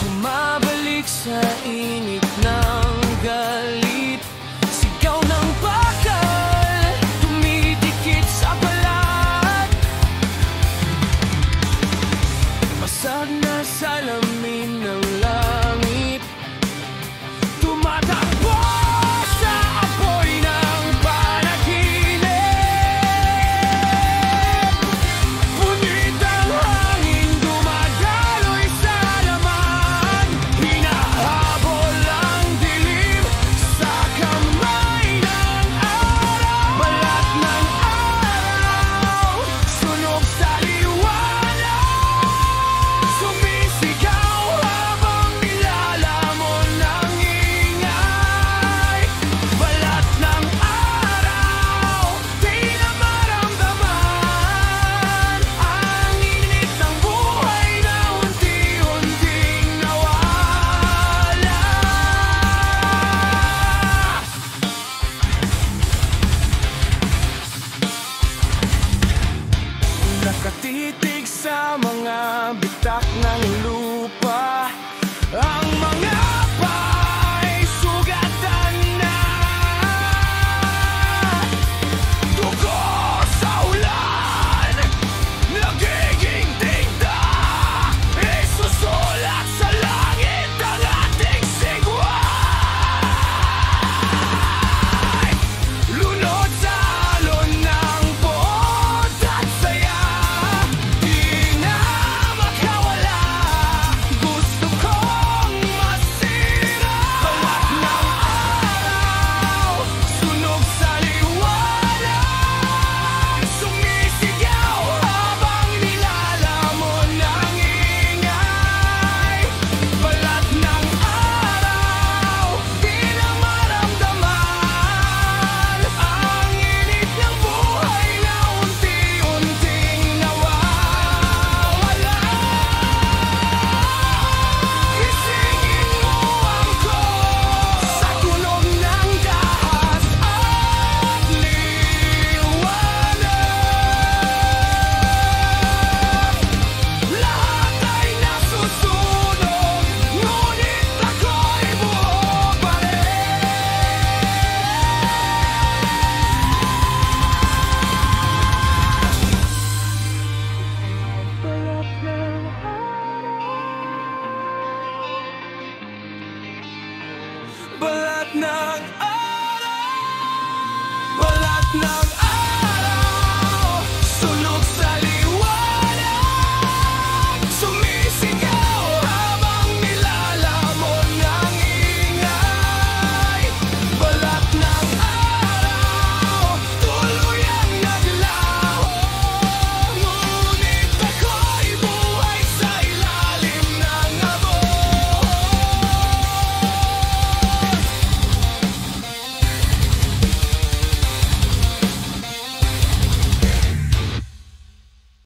Bumabalik sa init ng galit, sigaw ng bakal, tumidikit sa balat. Basag na salamin ng langit, tumatakbo sa apoy ng panaginip. Punit ang hangin, dumadaloy sa laman, hinahabol ang dilim sa kamay ng araw. Balat ng araw, sunog sa liwanag, sumisigaw habang nilalamon ng ingay. Balat ng araw, di na maramdaman ang init ng buhay na unti-unting nawala. Nakatitig sa mga bitak ng lupa, ang mga pa'y sugatan na. Dugo sa ulan, nagiging tinta, isusulat sa langit ang ating sigway. Lunod sa alon ng poot at saya, di na makawala, gusto kong masira. Balat ng araw, sunog sa liwanag, sumisigaw habang nilalamon ng ingay. Balat ng araw, di na maramdaman ang init ng buhay na unti-unting nawawala. Gisingin mo ako sa tunog ng dahas at liwanag. Lahat ay nasusunog, ngunit ako'y buo pa rin. Balat ng araw, balat ng